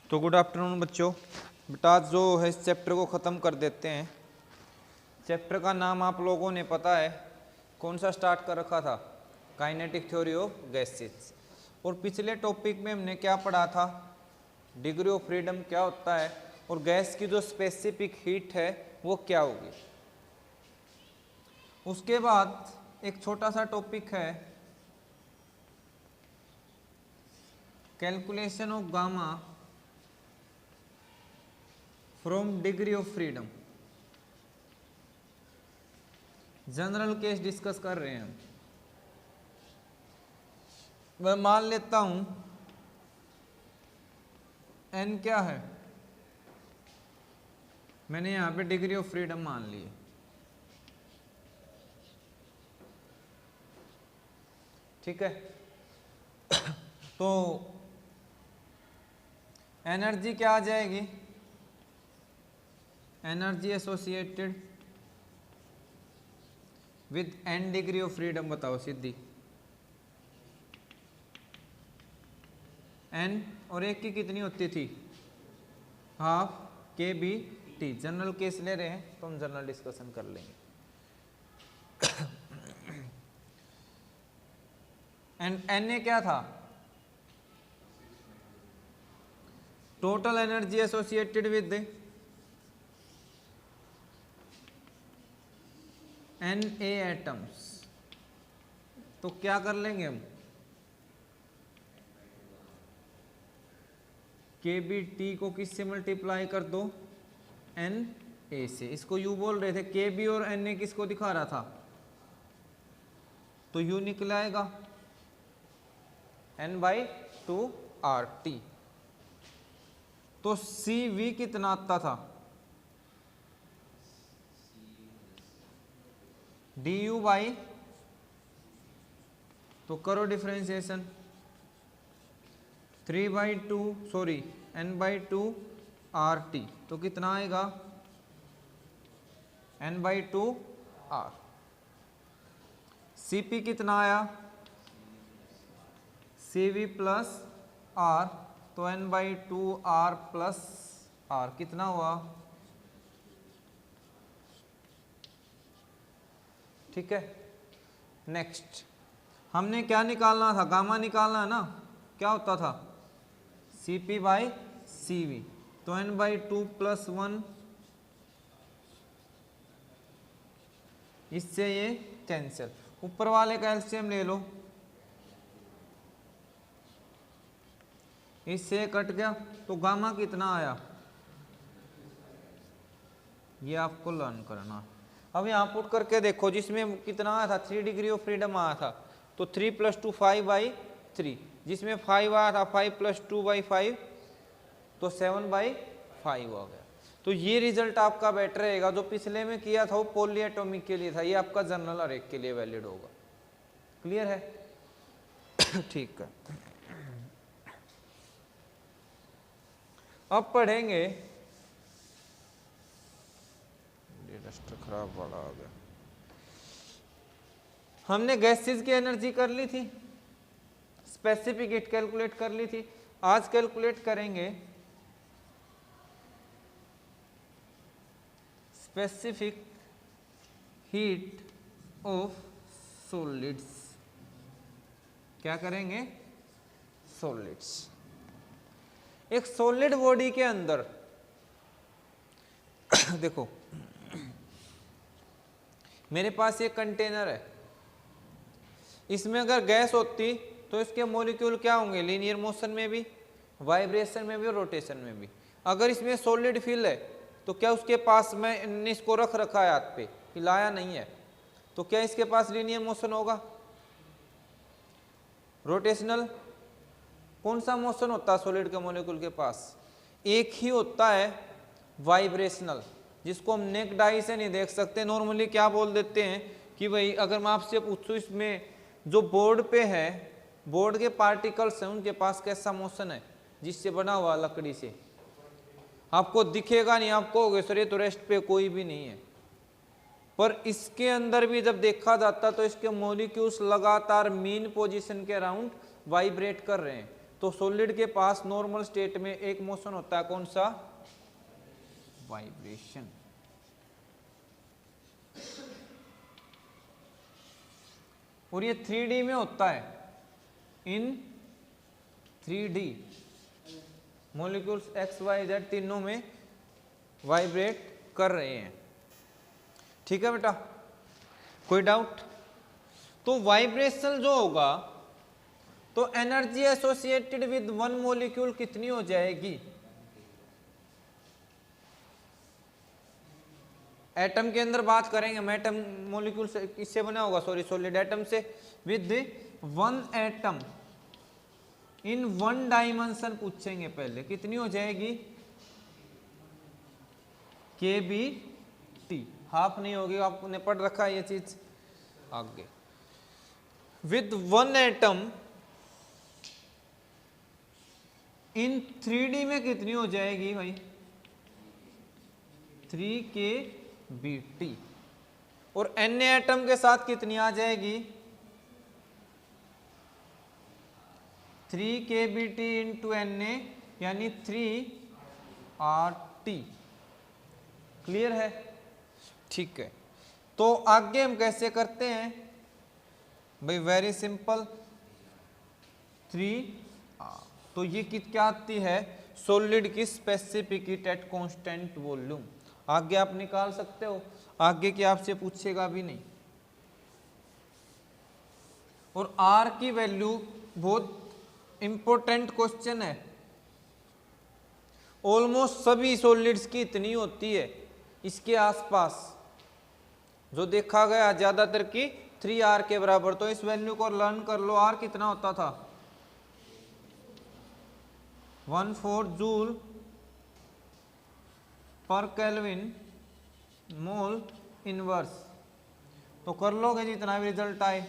तो good afternoon बच्चों। बेटा आज जो है इस चैप्टर को ख़त्म कर देते हैं। चैप्टर का नाम आप लोगों ने पता है कौन सा स्टार्ट कर रखा था, काइनेटिक थ्योरी ऑफ गैसेस। और पिछले टॉपिक में हमने क्या पढ़ा था, डिग्री ऑफ फ्रीडम क्या होता है और गैस की जो स्पेसिफिक हीट है वो क्या होगी। उसके बाद एक छोटा सा टॉपिक है calculation of gamma from degree of freedom. General case discuss कर रहे हैं। मैं मान लेता हूं n क्या है, मैंने यहां पे डिग्री ऑफ फ्रीडम मान ली है। ठीक है, तो एनर्जी क्या आ जाएगी, energy associated with n degree of freedom. बताओ सीधी, n और एक की कितनी होती थी, हाफ के बी टी। जनरल केस ले रहे हैं तो हम जनरल डिस्कशन कर लेंगे। एंड एन ए क्या था, total energy associated with N A atoms. तो क्या कर लेंगे हम, के बी टी को किससे मल्टीप्लाई कर दो, एन ए से। इसको यू बोल रहे थे, के बी और एन ए किसको दिखा रहा था, तो यू निकल आएगा N by two R T. तो सी वी कितना आता था, डी यू बाई, तो करो differentiation, 3/2 sorry n/2 are T. तो कितना आएगा, n/2 आर। सी पी कितना आया, सी वी प्लस आर, तो n/2 आर प्लस आर कितना हुआ। ठीक है, नेक्स्ट हमने क्या निकालना था, गामा निकालना है ना। क्या होता था, C P by C V, तो n/2 प्लस 1, इससे ये कैंसिल। ऊपर वाले का एलसीएम ले लो, इससे कट गया, तो गामा कितना आया, ये आपको लर्न करना। अब यहाँ पुट करके देखो, जिसमें कितना आया था, 3 डिग्री ऑफ फ्रीडम आया था, तो 3 + 2 5/3, जिसमें 5 आया था, 5 + 2/5, तो 7/5 हो गया। तो ये रिजल्ट आपका बेटर रहेगा। जो पिछले में किया था वो पॉली एटॉमिक के लिए था, ये आपका जनरल हर एक के लिए वैलिड होगा। क्लियर है? ठीक है, अब पढ़ेंगे, डस्टर खराब वाला आ गया। हमने गैसेस की एनर्जी कर ली थी, स्पेसिफिक हीट कैलकुलेट कर ली थी। आज कैलकुलेट करेंगे स्पेसिफिक हीट ऑफ सॉलिड्स। क्या करेंगे, सॉलिड्स। एक सॉलिड बॉडी के अंदर देखो, मेरे पास एक कंटेनर है, इसमें अगर गैस होती तो इसके मॉलिक्यूल क्या होंगे, लीनियर मोशन में भी, वाइब्रेशन में भी और रोटेशन में भी। अगर इसमें सॉलिड फिल है तो क्या उसके पास, मैं इसको रख रखा है हाथ पे, हिलाया नहीं है, तो क्या इसके पास लीनियर मोशन होगा, रोटेशनल? कौन सा मोशन होता है सॉलिड के मॉलिक्यूल के पास, एक ही होता है, वाइब्रेशनल, जिसको हम नेक्ड आई से नहीं देख सकते। नॉर्मली क्या बोल देते हैं कि भाई अगर मैं आपसे पूछूं इसमें जो बोर्ड पे है, बोर्ड के पार्टिकल्स हैं, उनके पास कैसा मोशन है, जिससे बना हुआ लकड़ी से, आपको दिखेगा नहीं, आप कहोगे सर ये तो रेस्ट पे कोई भी नहीं है। पर इसके अंदर भी जब देखा जाता तो इसके मॉलिक्यूल्स लगातार मीन पोजीशन के अराउंड वाइब्रेट कर रहे हैं। तो सॉलिड के पास नॉर्मल स्टेट में एक मोशन होता है, कौन सा? वाइब्रेशन। और ये 3D में होता है, इन 3D molecules X Y Z तीनों में वाइब्रेट कर रहे हैं। ठीक है बेटा, कोई डाउट? तो वाइब्रेशन जो होगा तो energy associated with one molecule कितनी हो जाएगी? एटम के अंदर बात करेंगे, मैं एटम मॉलिक्यूल से किससे बना होगा? सॉरी, सॉलिड एटम से। With one atom in one dimension पूछेंगे पहले, कितनी हो जाएगी? KBT। हाफ नहीं होगी, आपने पढ़ रखा है ये चीज आगे। With one atom in 3D में कितनी हो जाएगी भाई? 3KBT। और Na एटम के साथ कितनी आ जाएगी? 3KBT इंटू Na, यानी 3RT। क्लियर है? ठीक है, तो आगे हम कैसे करते हैं भाई? Very simple, 3R। तो ये क्या आती है? सॉलिड की specific heat at constant volume. आगे आप निकाल सकते हो, आगे की आपसे पूछेगा भी नहीं। और R की वैल्यू बहुत इंपॉर्टेंट क्वेश्चन है। ऑलमोस्ट सभी सॉलिड्स की इतनी होती है, इसके आसपास जो देखा गया ज्यादातर की 3R के बराबर। तो इस वैल्यू को लर्न कर लो। R कितना होता था? 14 जूल पर केल्विन मोल इनवर्स। तो कर लोगे जितना भी रिजल्ट आए,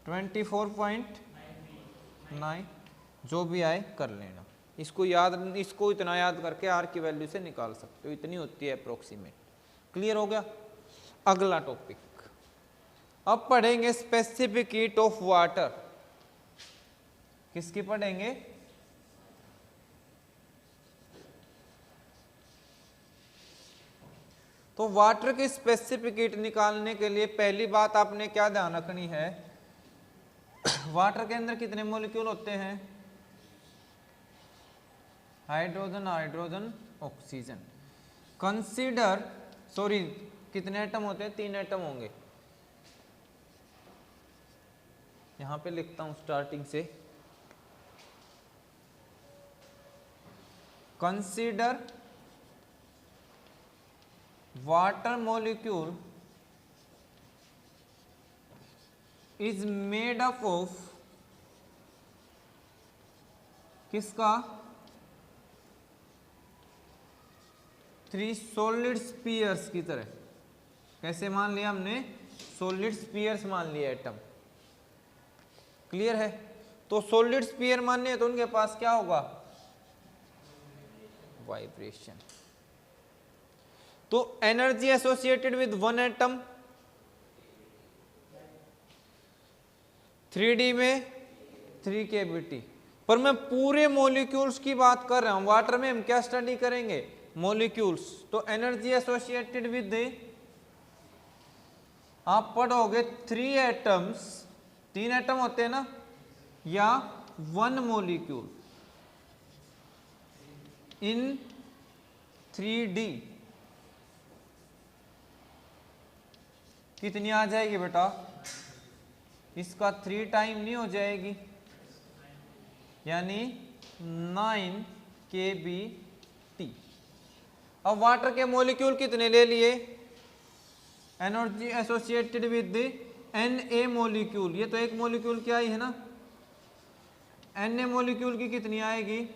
24.9 जो भी आए कर लेना। इसको इतना याद करके R की वैल्यू से निकाल सकते हो, इतनी होती है अप्रोक्सीमेट। क्लियर हो गया? अगला टॉपिक अब पढ़ेंगे स्पेसिफिक हीट ऑफ वाटर। किसकी पढ़ेंगे? तो वाटर की स्पेसिफिक हीट निकालने के लिए पहली बात आपने क्या ध्यान रखनी है? वाटर के अंदर कितने मॉलिक्यूल होते हैं? Hydrogen, hydrogen, oxygen. Consider, sorry, कितने एटम होते हैं? 3 एटम होंगे। यहां पे लिखता हूं स्टार्टिंग से। Consider water molecule is made up of किसका? 3 सॉलिड स्पीयर्स की तरह। कैसे मान लिया हमने? सॉलिड स्पीयर्स मान लिया एटम। क्लियर है? तो सॉलिड स्पीयर मानने तो उनके पास क्या होगा? वाइब्रेशन। तो energy associated with one atom 3D में 3KBT। पर मैं पूरे मॉलिक्यूल्स की बात कर रहा हूं। वाटर में हम क्या स्टडी करेंगे? मॉलिक्यूल्स। तो एनर्जी एसोसिएटेड विद, आप पढ़ोगे 3 एटम्स, 3 एटम होते हैं ना, या 1 मॉलिक्यूल इन 3D कितनी आ जाएगी बेटा? इसका 3 टाइम नहीं हो जाएगी, यानी 9KBT। अब वाटर के मॉलिक्यूल कितने ले लिए? Energy associated with Na molecule. ये तो एक मॉलिक्यूल क्या आई है ना? Na मॉलिक्यूल की कितनी आएगी?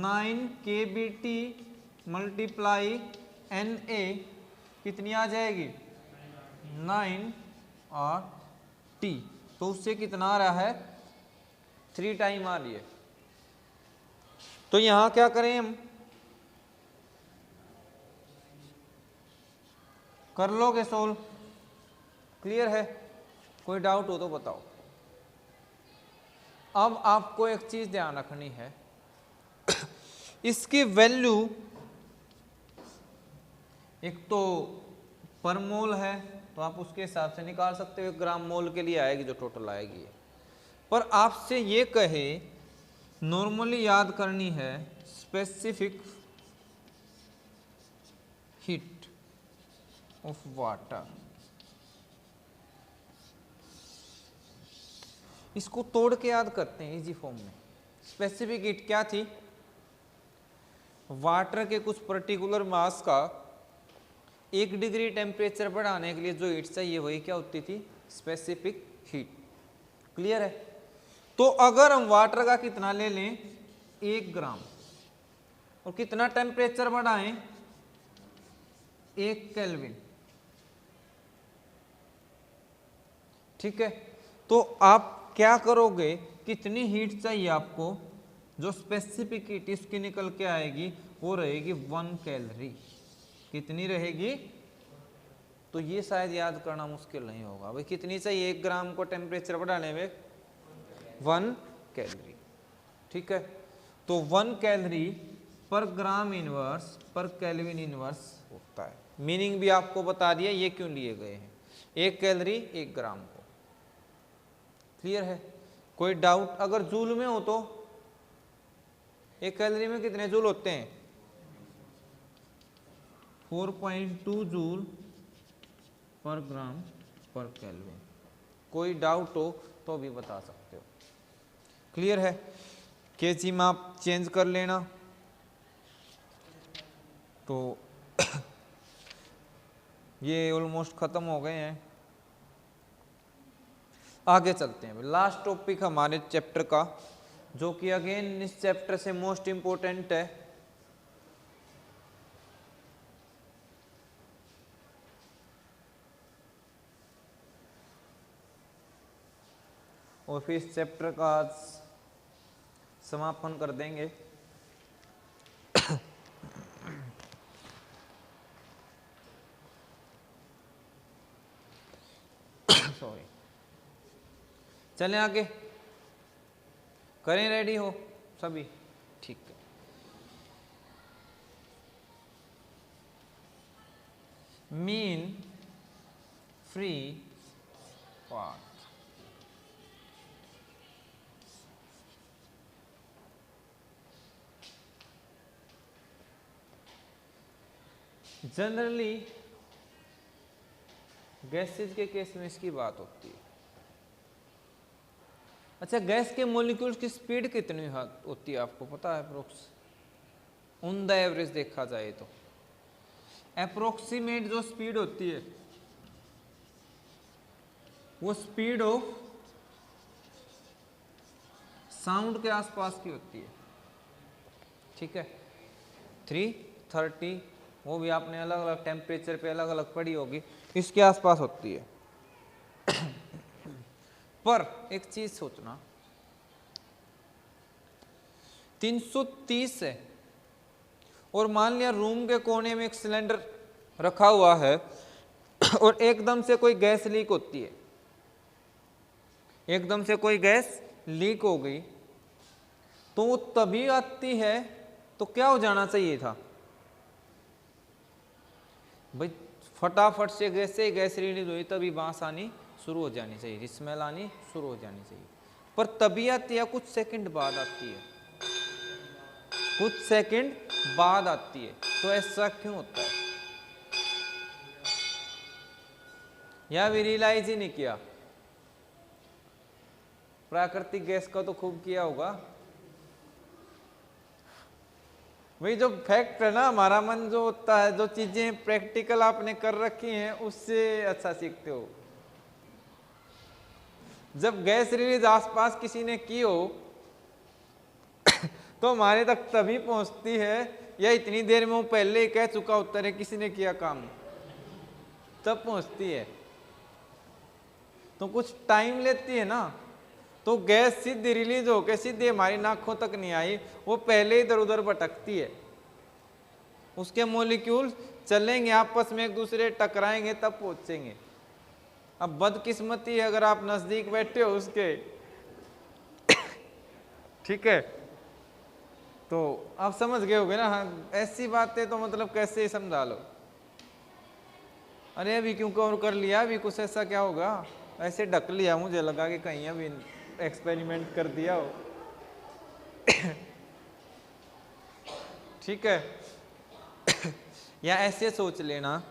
9KBT मल्टीप्लाई Na कितनी आ जाएगी? 9RT। तो उससे कितना आ रहा है? 3 टाइम आ रही है। तो यहां क्या करें हम? कर लोगे सोल्व? क्लियर है? कोई डाउट हो तो बताओ। अब आपको एक चीज ध्यान रखनी है, इसकी वैल्यू एक तो पर मोल है तो आप उसके हिसाब से निकाल सकते हो, 1 ग्राम मोल के लिए आएगी जो टोटल आएगी। पर आपसे ये कहे नॉर्मली याद करनी है स्पेसिफिक हीट ऑफ वाटर, इसको तोड़ के याद करते हैं इजी फॉर्म में। स्पेसिफिक हीट क्या थी? वाटर के कुछ पर्टिकुलर मास का 1 डिग्री टेम्परेचर बढ़ाने के लिए जो हीट चाहिए वही क्या होती थी? Specific heat. क्लियर है? तो अगर हम वाटर का कितना ले लें? 1 ग्राम, और कितना टेम्परेचर बढ़ाएं? 1 केल्विन। ठीक है, तो आप क्या करोगे? कितनी हीट चाहिए आपको? जो स्पेसिफिक हीट इसकी निकल के आएगी वो रहेगी 1 कैलोरी। कितनी रहेगी? तो ये शायद याद करना मुश्किल नहीं होगा भाई, कितनी चाहिए 1 ग्राम को टेम्परेचर बढ़ाने में? 1 कैलोरी। ठीक है, तो 1 कैलोरी पर ग्राम इनवर्स पर केल्विन इनवर्स होता है। मीनिंग भी आपको बता दिया ये क्यों लिए गए हैं, 1 कैलोरी 1 ग्राम को। क्लियर है? कोई डाउट? अगर जूल में हो तो 1 कैलोरी में कितने जूल होते हैं? 4.2 जूल पर ग्राम पर केल्विन। कोई डाउट हो तो भी बता सकते हो। क्लियर है? केजी में आप चेंज कर लेना। तो ये ऑलमोस्ट खत्म हो गए हैं, आगे चलते हैं। लास्ट टॉपिक हमारे चैप्टर का, जो कि अगेन इस चैप्टर से मोस्ट इंपोर्टेंट है, और फिर इस चैप्टर का आज समापन कर देंगे। सॉरी, चलें आगे, करें? रेडी हो सभी? ठीक है। Mean free path. Generally gases के केस में इसकी बात होती है। अच्छा, गैस के मॉलिक्यूल्स की स्पीड कितनी होती है आपको पता है? अप्रोक्स ऑन द एवरेज देखा जाए तो अप्रोक्सीमेट जो स्पीड होती है वो स्पीड ऑफ साउंड के आसपास की होती है। ठीक है, 330, वो भी आपने अलग अलग टेम्परेचर पे अलग अलग पढ़ी होगी, इसके आसपास होती है। पर एक चीज सोचना, 330 है और मान लिया रूम के कोने में एक सिलेंडर रखा हुआ है और एकदम से कोई गैस लीक होती है, एकदम से कोई गैस लीक हो गई, तो वो तभी आती है तो क्या हो जाना चाहिए था भाई? फटाफट से गैस रिलीज हुई तभी बांस आनी शुरू हो जानी चाहिए, स्मेल आनी शुरू हो जानी चाहिए। पर तभी आती है कुछ सेकंड बाद आती है, कुछ सेकंड बाद आती है। तो ऐसा क्यों होता है? या भी रियलाइज ही नहीं किया? प्राकृतिक गैस का तो खूब किया होगा वही। जो फैक्ट है ना, हमारा मन जो होता है, जो चीजें प्रैक्टिकल आपने कर रखी हैं उससे अच्छा सीखते हो। जब गैस रिलीज आसपास किसी ने की हो तो हमारे तक तभी पहुंचती है, या इतनी देर में वो पहले ही कह चुका होता है किसी ने किया काम, तब पहुंचती है। तो कुछ टाइम लेती है ना। तो गैस सीधी रिलीज होकर सीधे हमारी नाकों तक नहीं आई, वो पहले इधर उधर भटकती है, उसके मॉलिक्यूल चलेंगे आपस में, एक दूसरे टकराएंगे तब पहुंचेंगे। अब बदकिस्मती है अगर आप नजदीक बैठे हो उसके, ठीक है, तो आप समझ गए होगे ना। हाँ, ऐसी बातें तो मतलब कैसे ही समझा लो, अरे अभी क्यों कवर कर लिया, अभी कुछ ऐसा क्या होगा, ऐसे ढक लिया, मुझे लगा कि कहीं अभी एक्सपेरिमेंट कर दिया हो। ठीक है। या ऐसे सोच लेना,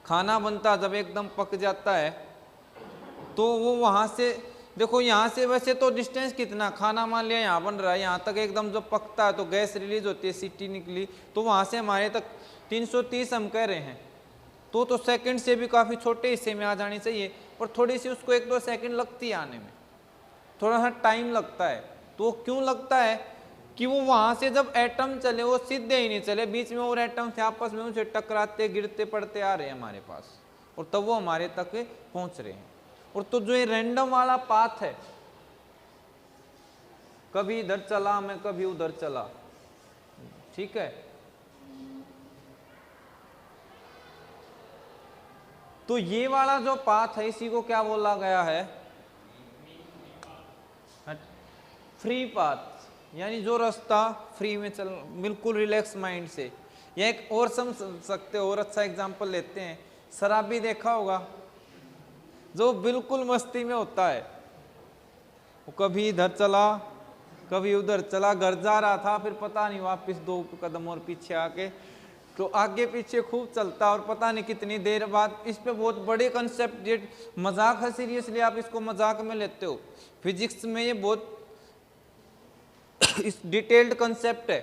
खाना बनता जब एकदम पक जाता है तो वो वहां से, देखो यहाँ से वैसे तो डिस्टेंस कितना, खाना मान लिया यहाँ बन रहा है, यहाँ तक एकदम जब पकता है तो गैस रिलीज होती है, सीटी निकली, तो वहां से हमारे तक 330 हम कह रहे हैं, तो सेकंड से भी काफी छोटे हिस्से में आ जानी चाहिए, और थोड़ी सी उसको 1-2 सेकंड लगती है आने में, थोड़ा सा टाइम लगता है। तो क्यों लगता है कि वो वहां से जब एटम चले वो सीधे ही नहीं चले, बीच में और एटम थे आपस में उनसे टकराते गिरते पड़ते आ रहे हैं हमारे पास, और तब वो हमारे तक पहुंच रहे हैं। और तो जो ये रैंडम वाला पाथ है, कभी इधर चला मैं कभी उधर चला, ठीक है, तो ये वाला जो पाथ है इसी को क्या बोला गया है, फ्री पाथ, यानी जो रास्ता फ्री में चल, बिल्कुल रिलैक्स माइंड से। या एक और समझ सकते हो, और अच्छा एग्जांपल लेते हैं, शराबी देखा होगा जो बिल्कुल मस्ती में होता है, वो कभी इधर चला कभी उधर चला, घर जा रहा था फिर पता नहीं वापस 2 कदम और पीछे आके, तो आगे पीछे खूब चलता, और पता नहीं कितनी देर बाद, इस पे बहुत बड़े कंसेप्ट, ये मजाक है, सीरियसली आप इसको मजाक में लेते हो, फिजिक्स में ये बहुत इस डिटेल्ड कंसेप्ट है,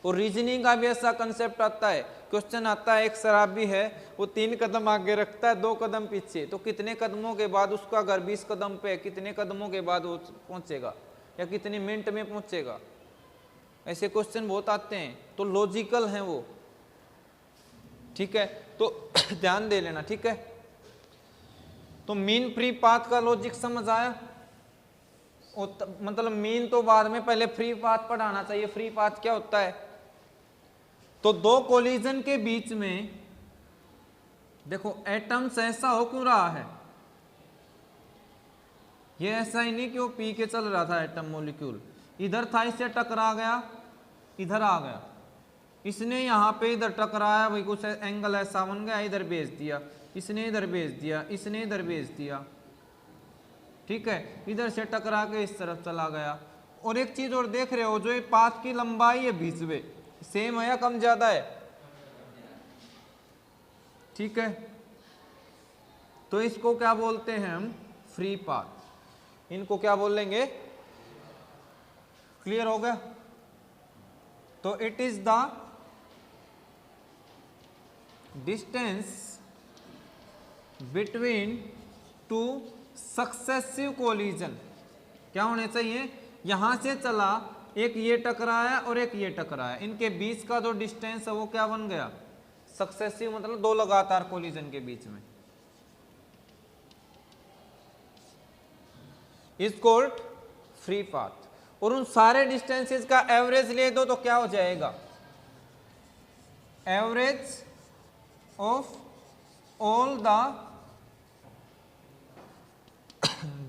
और रीजनिंग का भी ऐसा कंसेप्ट आता है, क्वेश्चन आता है, एक शराबी है वो 3 कदम आगे रखता है 2 कदम पीछे, तो कितने कदमों के बाद उसका घर 20 कदम पे, कितने कदमों के बाद वो पहुंचेगा, या कितने मिनट में पहुंचेगा, ऐसे क्वेश्चन बहुत आते हैं, तो लॉजिकल हैं वो, ठीक है, तो ध्यान दे लेना, ठीक है। तो मीन फ्री पाथ का लॉजिक समझ आया, मतलब मीन तो बाद में, पहले फ्री पाथ पढ़ाना चाहिए। फ्री पाथ क्या होता है, तो 2 कोलिजन के बीच में, देखो एटम्स ऐसा हो क्यों रहा है, ये ऐसा ही नहीं कि वो पी के चल रहा था एटम मॉलिक्यूल, इधर था इससे टकरा गया, इधर आ गया, इसने यहाँ पे इधर टकराया, भाई कुछ एंगल ऐसा बन गया, इधर भेज दिया, इसने इधर भेज दिया, इसने इधर भेज दिया, ठीक है, इधर से टकरा के इस तरफ चला गया। और एक चीज और देख रहे हो, जो ये पाथ की लंबाई है बीच में, सेम है या कम ज्यादा है, ठीक है, तो इसको क्या बोलते हैं हम, फ्री पाथ, इनको क्या बोलेंगे, क्लियर हो गया। तो it is the distance between 2 successive collision, क्या होने चाहिए, यहां से चला, एक ये टकराया और एक ये टकराया, इनके बीच का जो डिस्टेंस है वो क्या बन गया, सक्सेसिव, मतलब 2 लगातार कोलिजन के बीच में, इज कॉल्ड फ्री पाथ। और उन सारे डिस्टेंसेस का एवरेज ले दो तो क्या हो जाएगा, average of all the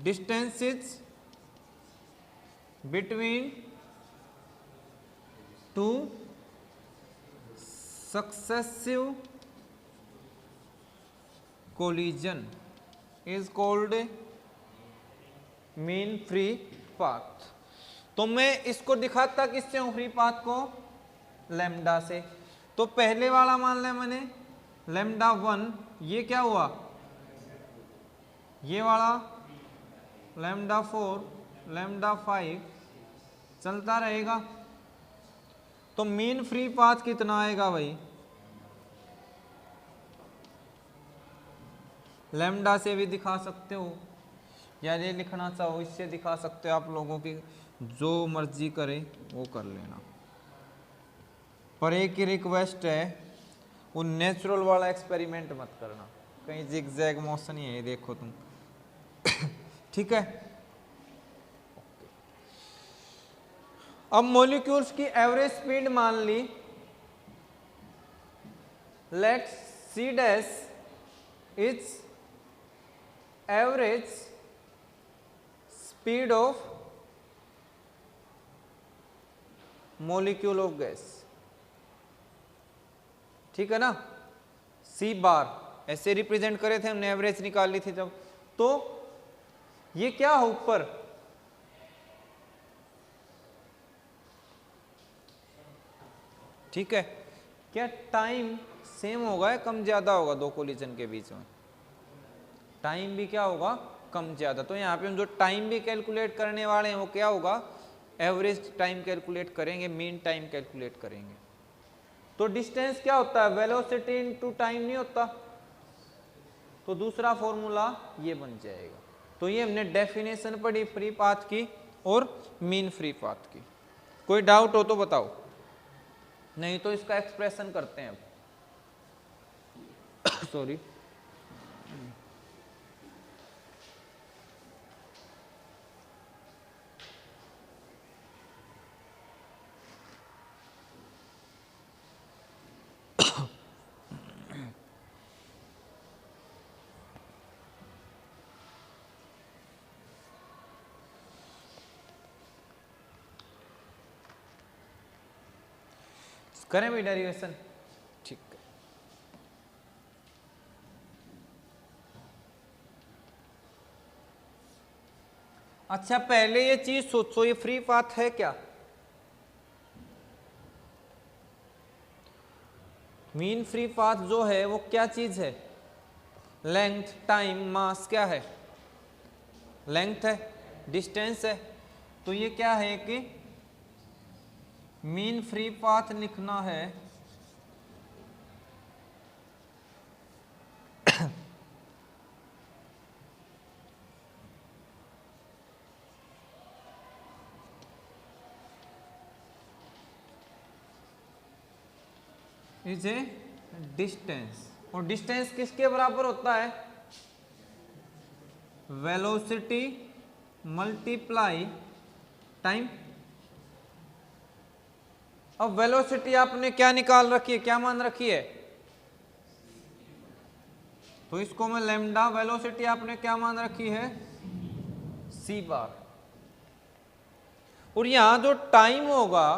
distances between 2 successive collision is called mean free path। तो मैं इसको दिखाता किससे हूं, फ्री पाथ को, लैम्डा से। तो पहले वाला मान लिया मैंने लैम्डा 1, ये क्या हुआ, ये वाला लैम्डा 4, लैम्डा 5 चलता रहेगा। तो मीन फ्री पाथ कितना आएगा भाई, लैम्डा से भी दिखा सकते हो, या ये लिखना चाहो इससे दिखा सकते हो, आप लोगों की जो मर्जी करे वो कर लेना। पर एक ही रिक्वेस्ट है, वो नेचुरल वाला एक्सपेरिमेंट मत करना, कहीं जिग-जैग मोशन ही है, देखो तुम। ठीक है, अब मॉलिक्यूल्स की एवरेज स्पीड मान ली, let's see dash is average speed of molecule of gas. ठीक है ना, सी बार ऐसे रिप्रेजेंट करे थे हमने, एवरेज निकाल ली थी जब। तो ये क्या हो ऊपर, ठीक है, क्या टाइम सेम होगा या कम ज्यादा होगा दो कोलिजन के बीच में? टाइम भी क्या होगा, कम ज्यादा। तो यहाँ पे हम जो टाइम भी कैलकुलेट करने वाले हैं वो क्या होगा, एवरेज टाइम कैलकुलेट करेंगे, मीन टाइम कैलकुलेट करेंगे। तो डिस्टेंस क्या होता है, वेलोसिटी इनटू टाइम नहीं होता, तो दूसरा फॉर्मूला ये बन जाएगा। तो ये हमने डेफिनेशन पढ़ी फ्री पाथ की और मीन फ्री पाथ की। कोई डाउट हो तो बताओ, नहीं तो इसका एक्सप्रेशन करते हैं अब। सॉरी करें भी डेरिवेशन, ठीक है। अच्छा पहले ये चीज सोचो, ये फ्री पाथ है क्या? मीन फ्री पाथ जो है वो क्या चीज है, लेंथ, टाइम, मास, क्या है, लेंथ है, डिस्टेंस है। तो ये क्या है कि मीन फ्री पाथ लिखना है इज ए डिस्टेंस, और डिस्टेंस किसके बराबर होता है, वेलोसिटी मल्टीप्लाई टाइम। अब वेलोसिटी आपने क्या निकाल रखी है, क्या मान रखी है, तो इसको मैं लैम्डा, वेलोसिटी आपने क्या मान रखी है, सी बार। और यहां जो टाइम होगा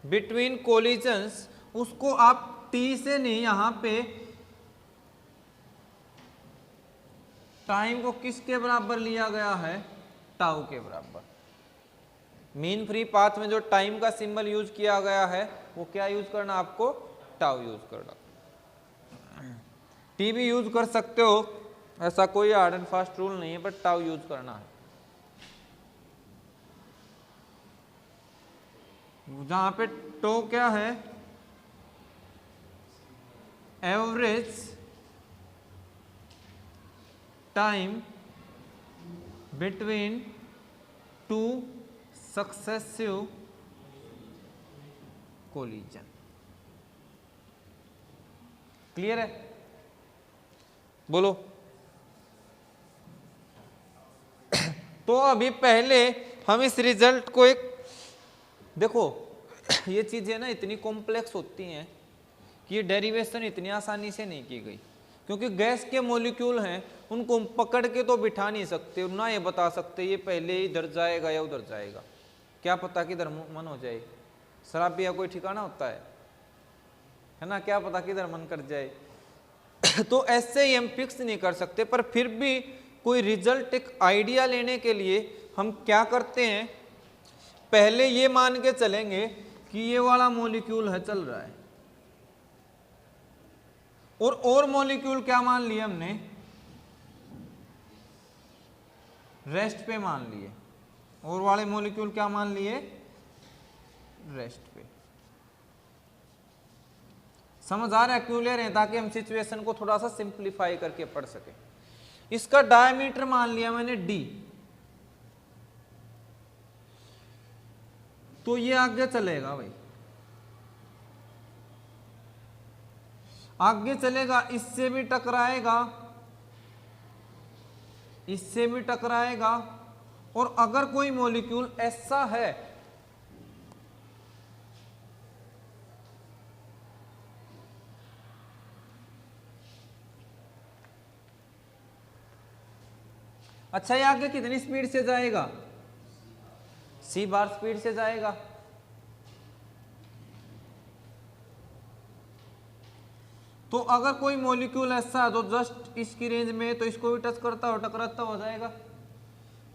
बिटवीन कोलिजन्स उसको आप टी से नहीं, यहां पे टाइम को किसके बराबर लिया गया है, टाउ के बराबर। मीन फ्री पाथ में जो टाइम का सिंबल यूज किया गया है वो क्या यूज करना, आपको टाउ यूज करना। टी भी यूज कर सकते हो, ऐसा कोई हार्ड एंड फास्ट रूल नहीं है, बट टाउ यूज करना है। जहां पे टो क्या है, average time between two successive collision. Clear है, बोलो। तो अभी पहले हम इस रिजल्ट को एक देखो, ये चीजें ना इतनी कॉम्प्लेक्स होती हैं कि ये डेरिवेशन इतनी आसानी से नहीं की गई, क्योंकि गैस के मॉलिक्यूल हैं, उनको पकड़ के तो बिठा नहीं सकते, ना ये बता सकते ये पहले इधर जाएगा या उधर जाएगा, क्या पता किधर मन हो जाए। शराब पिया कोई ठिकाना होता है ना, क्या पता किधर मन कर जाए। तो ऐसे ही हम फिक्स नहीं कर सकते, पर फिर भी कोई रिजल्ट, एक आइडिया लेने के लिए हम क्या करते हैं, पहले ये मान के चलेंगे कि ये वाला मॉलिक्यूल है, चल रहा है, और मॉलिक्यूल क्या मान लिए हमने, रेस्ट पे मान लिए, और वाले मॉलिक्यूल क्या मान लिए, रेस्ट पे। समझ आ रहा है, क्यों ले रहे हैं, ताकि हम सिचुएशन को थोड़ा सा सिंप्लीफाई करके पढ़ सके। इसका डायमीटर मान लिया मैंने डी, तो ये आगे चलेगा भाई, आगे चलेगा, इससे भी टकराएगा, इससे भी टकराएगा, और अगर कोई मॉलिक्यूल ऐसा है अच्छा ये आगे कितनी स्पीड से जाएगा, सी बार स्पीड से जाएगा। तो अगर कोई मॉलिक्यूल ऐसा है तो जस्ट इसकी रेंज में, तो इसको भी टच करता हुआ टकराता हुआ जाएगा,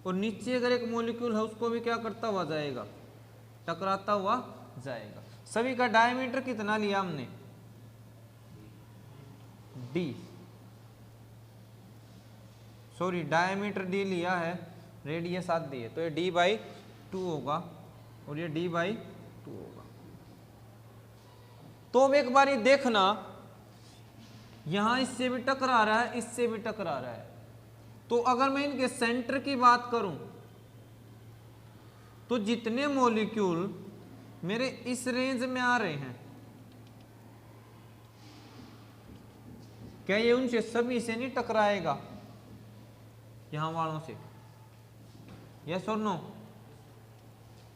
और नीचे अगर एक मॉलिक्यूल है उसको भी क्या करता हुआ जाएगा, टकराता हुआ जाएगा। सभी का डायमीटर कितना लिया हमने, डी, सॉरी डायमीटर डी लिया है, रेडियस आध दी है, तो ये d/2 होगा और ये d/2 होगा। तो अब एक बारी देखना, यहां इससे भी टकरा रहा है, इससे भी टकरा रहा है, तो अगर मैं इनके सेंटर की बात करूं तो जितने मॉलिक्यूल मेरे इस रेंज में आ रहे हैं, क्या ये उनसे सभी से नहीं टकराएगा, यहां वालों से, यस और नो?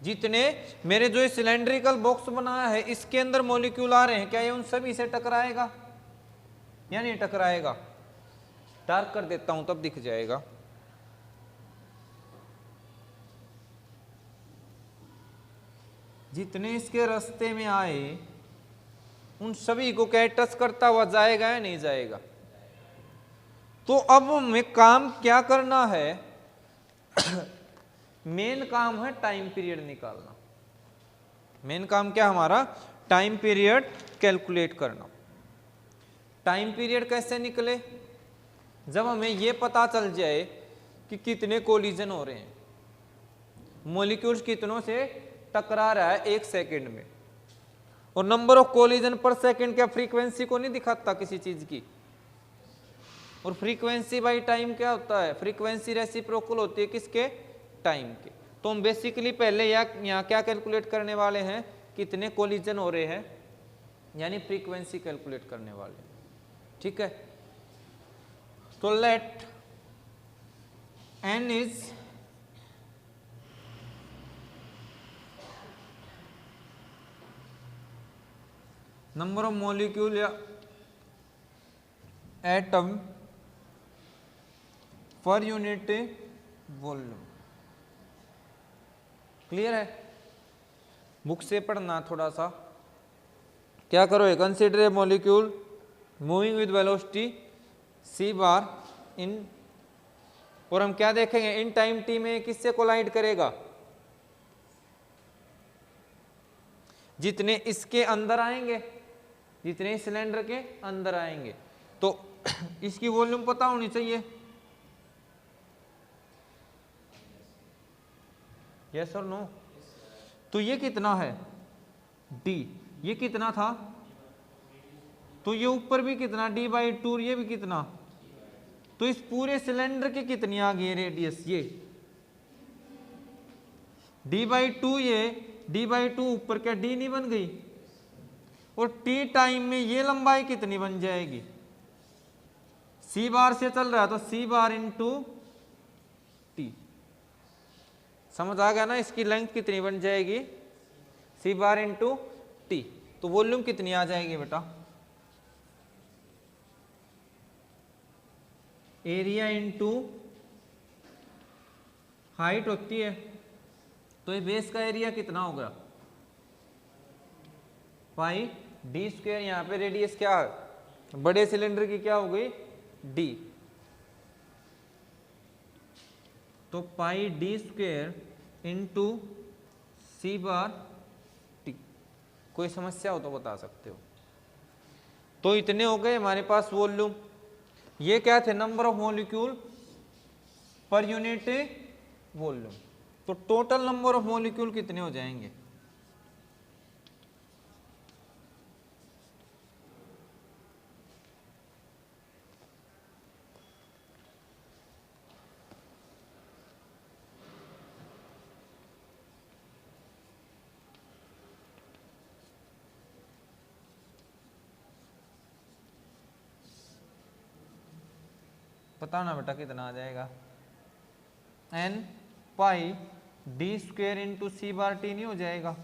जितने मेरे जो सिलेंड्रिकल बॉक्स बनाया है इसके अंदर मॉलिक्यूल आ रहे हैं, क्या ये उन सभी से टकराएगा या नहीं टकराएगा? डार्क कर देता हूं तब दिख जाएगा। जितने इसके रास्ते में आए उन सभी को क्या टच करता हुआ जाएगा या नहीं जाएगा? तो अब हमें काम क्या करना है मेन काम है टाइम पीरियड निकालना। मेन काम क्या हमारा, टाइम पीरियड कैलकुलेट करना। टाइम पीरियड कैसे निकले, जब हमें यह पता चल जाए कि कितने कोलिजन हो रहे हैं, मॉलिक्यूल्स कितनों से टकरा रहा है एक सेकंड में, और नंबर ऑफ कोलिजन पर सेकंड क्या फ्रीक्वेंसी को नहीं दिखाता किसी चीज की, और फ्रीक्वेंसी बाई टाइम क्या होता है, फ्रीक्वेंसी रेसिप्रोकल होती है किसके, टाइम के। तो हम बेसिकली पहले यहाँ क्या कैलकुलेट करने वाले हैं, कितने कोलिजन हो रहे हैं, यानी फ्रीक्वेंसी कैलकुलेट करने वाले हैं, ठीक है। तो let n is number of molecule या एटम पर यूनिट वॉल्यूम। क्लियर है? बुक से पढ़ना थोड़ा सा। क्या करो, consider a molecule moving with velocity c bar in, और हम क्या देखेंगे इन टाइम t में किससे कोलाइड करेगा, जितने इसके अंदर आएंगे, जितने सिलेंडर के अंदर आएंगे। तो इसकी वॉल्यूम पता होनी चाहिए, यस और नो? तो ये कितना है d, ये कितना था, तो ये ऊपर भी कितना d/2, ये भी कितना, तो इस पूरे सिलेंडर की कितनी आ गई रेडियस, ये d/2, ये d/2 ऊपर क्या d नहीं बन गई, और t टाइम में ये लंबाई कितनी बन जाएगी, c बार से चल रहा है तो c बार इंटू t। समझ आ गया ना, इसकी लेंथ कितनी बन जाएगी, c बार इंटू t। तो वॉल्यूम कितनी आ जाएगी बेटा, एरिया इंटू हाइट होती है, तो ये बेस का एरिया कितना होगा, पाई डी स्क्वायर। यहाँ पे रेडियस क्या है, बड़े सिलेंडर की क्या हो गई, d, तो पाई डी स्क्वायर इंटू सी बार टी। कोई समस्या हो तो बता सकते हो। तो इतने हो गए हमारे पास वॉल्यूम। ये क्या थे, नंबर ऑफ मॉलिक्यूल पर यूनिट वॉल्यूम। तो टोटल नंबर ऑफ मॉलिक्यूल कितने हो जाएंगे, बताओ ना बेटा कितना आ जाएगा, n pi d square into सी बार टी नहीं हो जाएगा,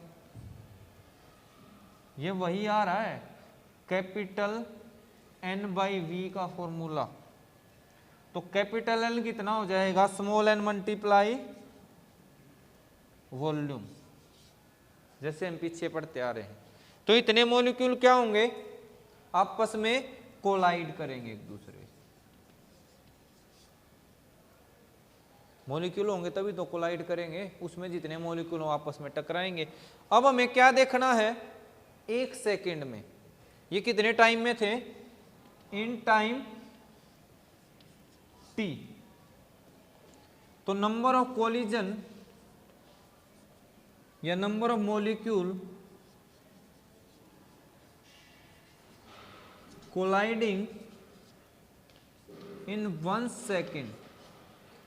ये वही आ रहा है कैपिटल N/V का फॉर्मूला। तो कैपिटल एन कितना हो जाएगा, स्मॉल एन मल्टीप्लाई वॉल्यूम, जैसे हम पीछे पढ़ते आ रहे हैं। तो इतने मॉलिक्यूल क्या होंगे, आपस में कोलाइड करेंगे एक दूसरे, मॉलिक्यूल होंगे तभी तो कोलाइड करेंगे, उसमें जितने मॉलिक्यूल हो आपस में टकराएंगे। अब हमें क्या देखना है, 1 सेकेंड में, ये कितने टाइम में थे, इन टाइम t। तो नंबर ऑफ कोलिजन या number of molecule colliding in 1 second,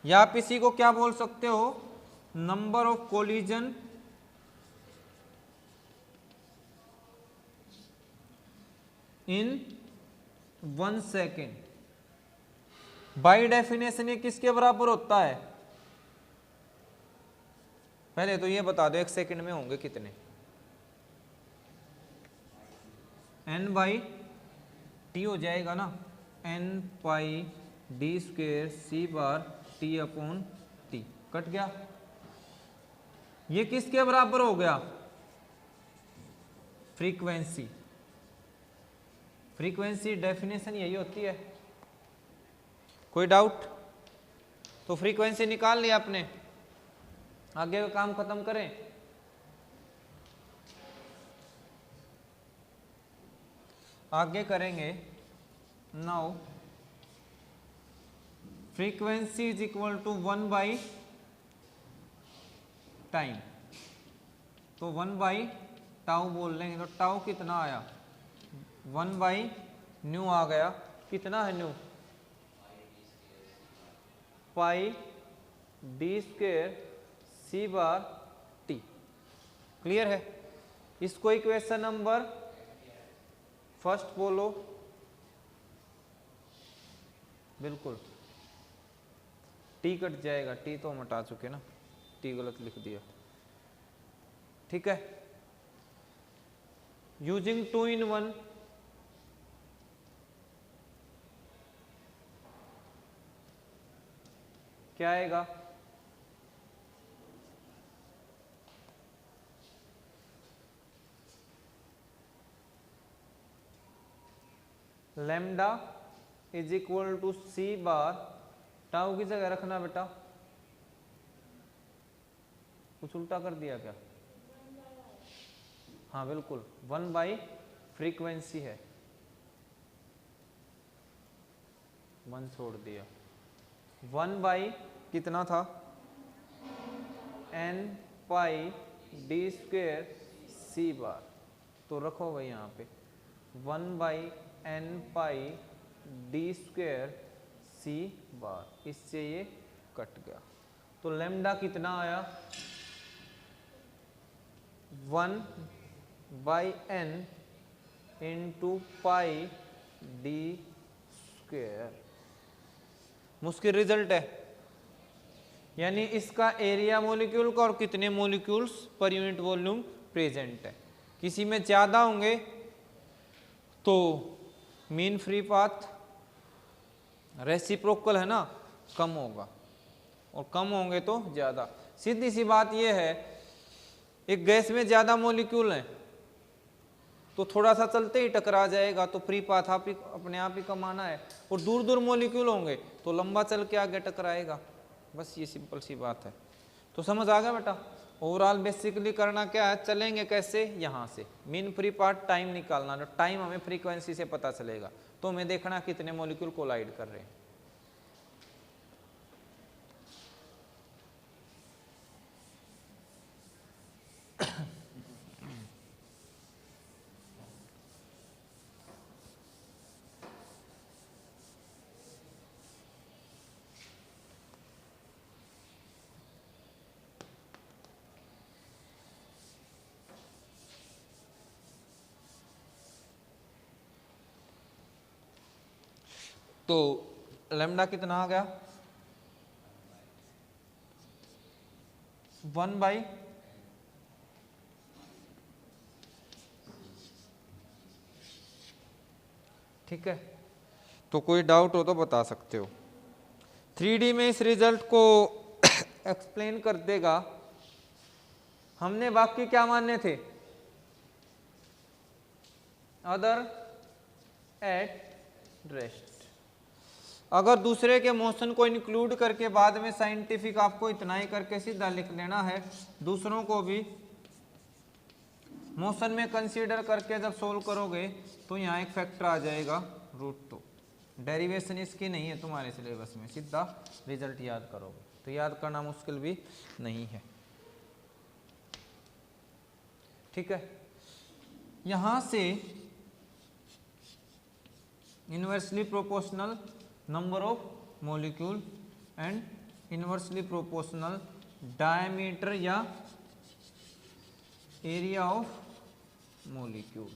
या आप इसी को क्या बोल सकते हो, number of collision in 1 second. By definition ये किसके बराबर होता है, पहले तो ये बता दो 1 सेकेंड में होंगे कितने, n बाई टी हो जाएगा ना, n pi d square c बार टी अपॉन टी, कट गया। ये किसके बराबर हो गया, फ्रीक्वेंसी, फ्रीक्वेंसी डेफिनेशन यही होती है। कोई डाउट, तो फ्रीक्वेंसी निकाल लिया आपने, आगे का काम खत्म करें। आगे करेंगे, now frequency is equal to 1 by time, तो 1 बाई टाउ बोल लेंगे, तो टाउ कितना आया, 1 बाई न्यू आ गया, कितना है न्यू, पाई डी स्क्वेयर सी बार टी। क्लियर है, इसको इक्वेशन नंबर फर्स्ट बोलो, बिल्कुल टी कट जाएगा, टी तो हम हटा चुके ना, टी गलत लिख दिया, ठीक है। यूजिंग 2 in 1, क्या आएगा, lambda is equal to C bar, tau की जगह रखना बेटा, कुछ उल्टा कर दिया क्या, हाँ बिल्कुल 1 बाई फ्रीक्वेंसी है, 1 छोड़ दिया, 1 बाई कितना था, n pi d square c bar, तो रखो भाई यहाँ पे 1 by n pi d square c bar, इससे ये कट गया। तो लैम्डा कितना आया, 1 by n into pi d square. मुश्किल रिजल्ट है, यानी इसका एरिया मॉलिक्यूल का और कितने मॉलिक्यूल्स पर यूनिट वॉल्यूम प्रेजेंट है। किसी में ज़्यादा होंगे तो मीन फ्री पाथ रेसिप्रोकल है ना, कम होगा, और कम होंगे तो ज़्यादा। सीधी सी बात यह है, एक गैस में ज़्यादा मॉलिक्यूल हैं तो थोड़ा सा चलते ही टकरा जाएगा, तो फ्री पाथ आप ही अपने आप ही कमाना है, और दूर दूर मॉलिक्यूल होंगे तो लंबा चल के आगे टकराएगा। बस ये सिंपल सी बात है। तो समझ आ गया बेटा, ओवरऑल बेसिकली करना क्या है, चलेंगे कैसे, यहाँ से मीन फ्री पाथ टाइम निकालना, तो टाइम हमें फ्रीक्वेंसी से पता चलेगा, तो हमें देखना कितने मॉलिक्यूल कोलाइड कर रहे हैं। तो लैम्डा कितना आ गया, 1 बाई ठीक है। तो कोई डाउट हो तो बता सकते हो। 3D में इस रिजल्ट को एक्सप्लेन कर देगा। हमने बाकी क्या मानने थे? Other at rest. अगर दूसरे के मोशन को इंक्लूड करके बाद में साइंटिफिक आपको इतना ही करके सीधा लिख लेना है, दूसरों को भी मोशन में कंसीडर करके जब सोल्व करोगे तो यहाँ एक फैक्टर आ जाएगा √2। डेरिवेशन इसकी नहीं है तुम्हारे सिलेबस में, सीधा रिजल्ट याद करोगे, तो याद करना मुश्किल भी नहीं है। ठीक है, यहां से inversely proportional number of molecule and inversely proportional diameter या एरिया ऑफ मॉलिक्यूल।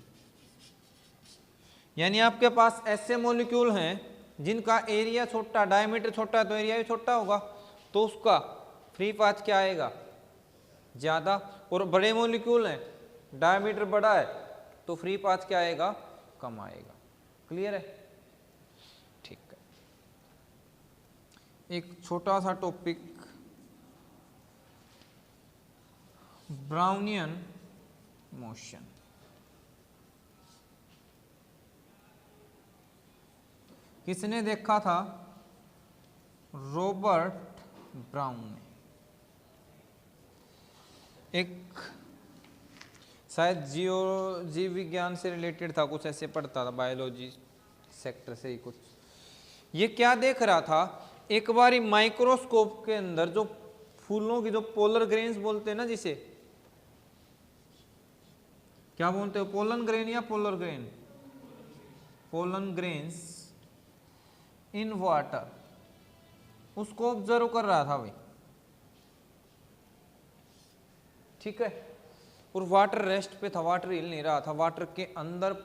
यानी आपके पास ऐसे मॉलिक्यूल हैं जिनका एरिया छोटा, डायमीटर छोटा है तो एरिया भी छोटा होगा, तो उसका फ्री पाथ क्या आएगा? ज्यादा। और बड़े मॉलिक्यूल हैं, डायमीटर बड़ा है तो फ्री पाथ क्या आएगा? कम आएगा। क्लियर है? ठीक है, एक छोटा सा टॉपिक, ब्राउनियन मोशन। किसने देखा था? रॉबर्ट ब्राउन ने। एक शायद जीव विज्ञान से रिलेटेड था, कुछ ऐसे पढ़ता था, बायोलॉजी सेक्टर से ही कुछ। ये क्या देख रहा था? एक बार माइक्रोस्कोप के अंदर जो फूलों की जो पोलर ग्रेन्स बोलते हैं ना, जिसे क्या बोलते हो? पोलन ग्रेन या polar grain? Pollen grains in water, उसको ऑब्जर्व कर रहा था भाई। ठीक है, और वाटर रेस्ट पे था, वाटर हिल नहीं रहा था, वाटर के अंदर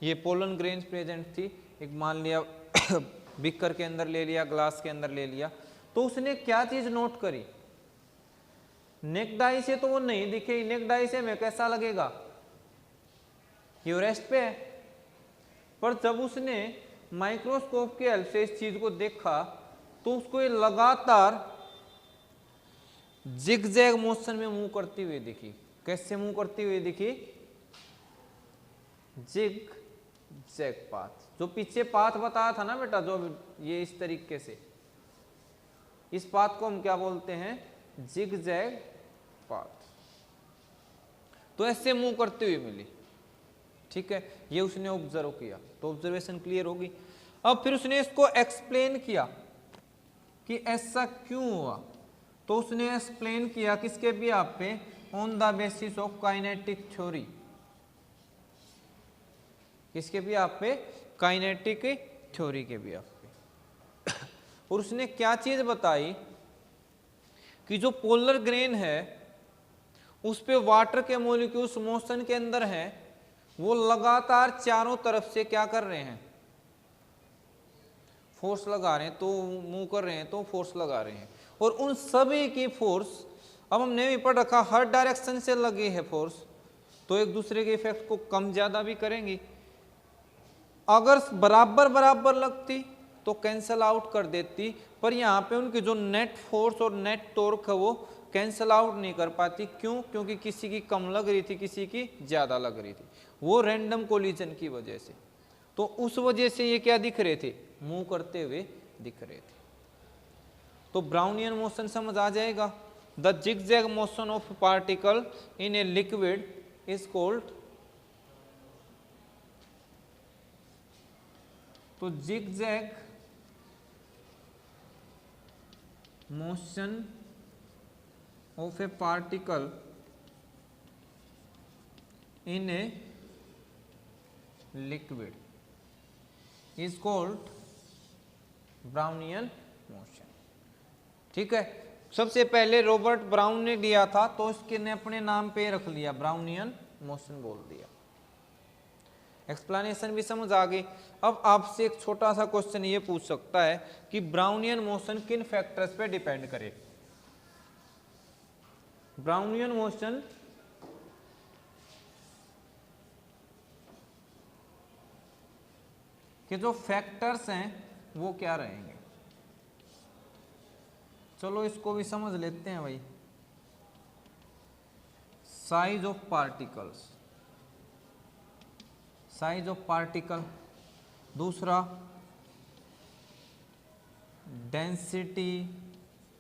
ये पोलन ग्रेन्स प्रेजेंट थी। एक मान लिया बिकर के अंदर ले लिया, ग्लास के अंदर ले लिया, तो उसने क्या चीज नोट करी? नेक्ड आई से तो वो नहीं दिखे, नेक्ड आई से हमें कैसा लगेगा? ये रेस्ट पे है। पर जब उसने माइक्रोस्कोप के हेल्प से इस चीज को देखा तो उसको ये लगातार जिगजैग मोशन में मूव करती हुई दिखी। कैसे मूव करती हुई दिखी? Zig zag path. जो पीछे पाथ बताया था ना बेटा, जो ये इस तरीके से, इस पाथ को हम क्या बोलते हैं? Zig zag path. तो ऐसे मूव करती हुई मिली। ठीक है, ये उसने ऑब्जर्व किया, तो ऑब्जर्वेशन क्लियर होगी। अब फिर उसने इसको एक्सप्लेन किया कि ऐसा क्यों हुआ, तो उसने एक्सप्लेन किया किसके भी आप पे? On the basis of kinetic theory. किसके भी आप पे? काइनेटिक थ्योरी के भी आप पे। और उसने क्या चीज बताई कि जो पोलर ग्रेन है उस पे वाटर के मॉलिक्यूल्स मोशन के अंदर हैं, वो लगातार चारों तरफ से क्या कर रहे हैं? फोर्स लगा रहे हैं, तो मूव कर रहे हैं तो फोर्स लगा रहे हैं। और उन सभी की फोर्स, अब हमने भी पढ़ रखा, हर डायरेक्शन से लगी है फोर्स, तो एक दूसरे के इफेक्ट को कम ज्यादा भी करेंगी। अगर बराबर बराबर लगती तो कैंसल आउट कर देती, पर यहाँ पे उनकी जो नेट फोर्स और नेट टॉर्क है वो कैंसल आउट नहीं कर पाती। क्यों? क्योंकि किसी की कम लग रही थी, किसी की ज्यादा लग रही थी, वो रैंडम कोलिजन की वजह से। तो उस वजह से ये क्या दिख रहे थे? मूव करते हुए दिख रहे थे। तो ब्राउनियन मोशन समझ आ जाएगा। The zigzag motion of particle in a liquid is called, तो zigzag motion of a particle in a liquid is called Brownian motion. ठीक है, सबसे पहले रॉबर्ट ब्राउन ने दिया था, तो इसके ने अपने नाम पे रख लिया, ब्राउनियन मोशन बोल दिया। एक्सप्लेनेशन भी समझ आ गई। अब आपसे एक छोटा सा क्वेश्चन ये पूछ सकता है कि ब्राउनियन मोशन किन फैक्टर्स पे डिपेंड करे? ब्राउनियन मोशन के जो फैक्टर्स हैं वो क्या रहेंगे? चलो इसको भी समझ लेते हैं भाई। Size of particles, size of particle, दूसरा डेंसिटी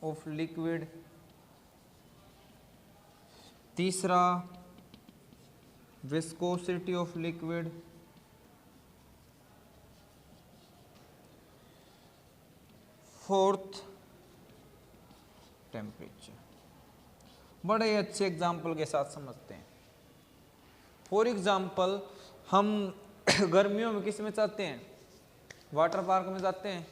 ऑफ लिक्विड, तीसरा viscosity of liquid, fourth temperature. बड़े अच्छे एग्जाम्पल के साथ समझते हैं। फॉर एग्जाम्पल हम गर्मियों में किस में जाते हैं, वाटर पार्क में जाते हैं,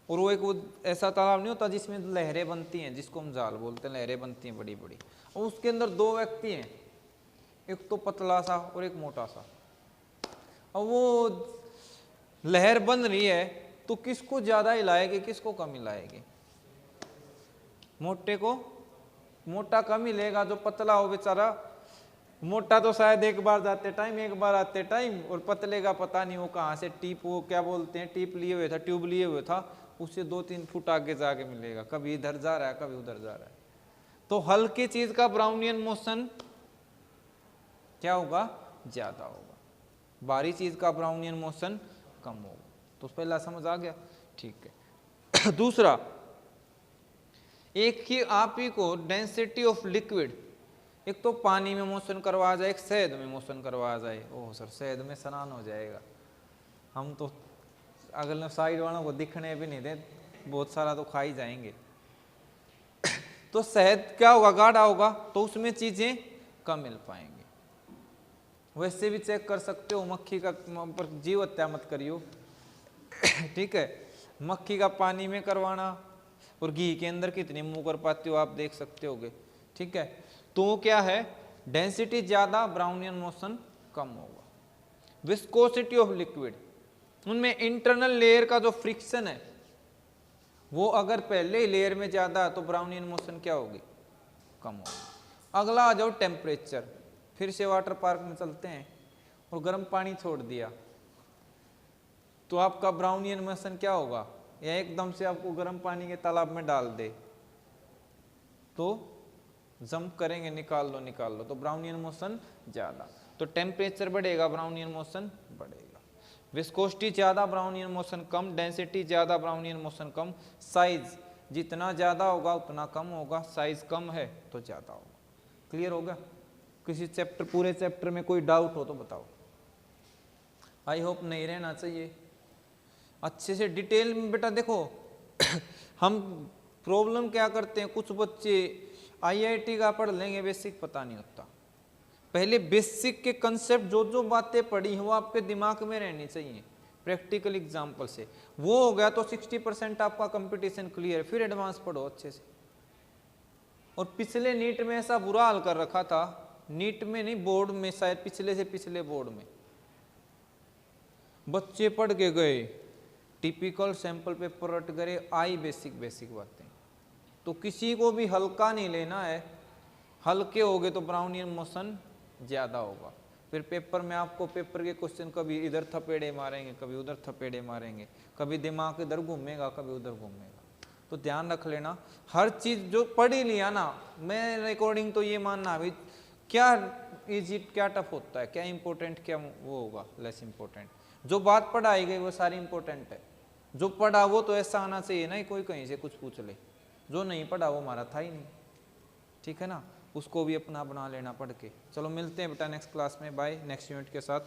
और वो ऐसा तालाब नहीं होता जिसमें लहरें बनती हैं, जिसको हम जाल बोलते हैं, लहरें बनती हैं बड़ी बड़ी, और उसके अंदर दो व्यक्ति हैं, एक तो पतला सा और एक मोटा सा। अब वो लहर बन रही है तो किसको ज्यादा हिलाएगी, किसको कम हिलाएगी? मोटे को, मोटा कम हिलेगा, जो पतला हो बेचारा, मोटा तो शायद एक बार जाते टाइम, एक बार आते टाइम, और पतले का पता नहीं वो कहाँ से टिप, वो क्या बोलते हैं, टिप लिए हुए था, ट्यूब लिए हुए था, उससे 2-3 फुट आगे जाके मिलेगा, कभी इधर जा रहा है कभी उधर जा रहा है। तो हल्की चीज का ब्राउनियन मोशन क्या होगा, ज्यादा होगा, भारी चीज का ब्राउनियन मोशन कम होगा। तो पहला समझ आ गया, ठीक है। दूसरा, एक ही आप ही को डेंसिटी ऑफ लिक्विड, एक तो पानी में मोशन करवा जाए, एक शहद में मोशन करवा जाए। ओह सर, शहद में स्नान हो जाएगा, हम तो अगले साइड वालों को दिखने भी नहीं दे, बहुत सारा तो खा ही जाएंगे। तो शहद क्या होगा, गाढ़ा होगा, तो उसमें चीजें कम मिल पाएंगी। वैसे भी चेक कर सकते हो, मक्खी का पर जीव हत्या मत करियो, ठीक है। मक्खी का पानी में करवाना और घी के अंदर कितनी मुंह कर पाते हो आप देख सकते होगे, ठीक है। तो क्या है, डेंसिटी ज्यादा, ब्राउनियन मोशन कम होगा। विस्कोसिटी ऑफ लिक्विड, उनमें इंटरनल लेयर का जो फ्रिक्शन है वो अगर पहले लेयर में ज्यादा है तो ब्राउनियन मोशन क्या होगी, कम होगी। अगला आ जाओ टेम्परेचर, फिर से वाटर पार्क में चलते हैं और गर्म पानी छोड़ दिया तो आपका ब्राउनियन मोशन क्या होगा, या एकदम से आपको गर्म पानी के तालाब में डाल दे तो जंप करेंगे, निकाल लो निकाल लो, तो ब्राउनियन मोशन ज्यादा, तो टेम्परेचर बढ़ेगा, ब्राउनियन मोशन बढ़ेगा। विस्कोसिटी ज्यादा, ब्राउनियन मोशन कम, डेंसिटी ज्यादा, ब्राउनियन मोशन कम, साइज जितना ज्यादा होगा उतना कम होगा, साइज कम है तो ज्यादा होगा। क्लियर होगा? किसी चैप्टर, पूरे चैप्टर में कोई डाउट हो तो बताओ। आई होप नहीं रहना चाहिए। अच्छे से डिटेल में बेटा देखो हम प्रॉब्लम क्या करते हैं, कुछ बच्चे आईआईटी का पढ़ लेंगे, बेसिक पता नहीं होता। पहले बेसिक के कंसेप्ट, जो जो बातें पढ़ी हैं वो आपके दिमाग में रहनी चाहिए प्रैक्टिकल एग्जाम्पल से। वो हो गया तो 60% आपका कंपटीशन क्लियर, फिर एडवांस पढ़ो अच्छे से। और पिछले नीट में ऐसा बुरा हाल कर रखा था, नीट में नहीं बोर्ड में, शायद पिछले से पिछले बोर्ड में बच्चे पढ़ के गए, टिपिकल सैंपल पेपर रट करे, आई बेसिक बेसिक बातें। तो किसी को भी हल्का नहीं लेना है, हल्के हो गए तो ब्राउनियन मोशन ज्यादा होगा। फिर पेपर में आपको पेपर के क्वेश्चन कभी इधर थपेड़े मारेंगे, कभी उधर थपेड़े मारेंगे, कभी दिमाग इधर घूमेगा, कभी उधर घूमेगा। तो ध्यान रख लेना, हर चीज जो पढ़ी लिया ना, मैं रिकॉर्डिंग तो ये मानना अभी क्या इजी, क्या टफ होता है, क्या इंपॉर्टेंट, क्या वो होगा लेस इंपॉर्टेंट। जो बात पढ़ाई गई वो सारी इंपॉर्टेंट है, जो पढ़ा वो तो ऐसा आना चाहिए ना कोई कहीं से कुछ पूछ ले, जो नहीं पढ़ा वो हमारा था ही नहीं, ठीक है ना। उसको भी अपना बना लेना पढ़ के। चलो मिलते हैं बेटा नेक्स्ट क्लास में, बाय, नेक्स्ट यूनिट के साथ।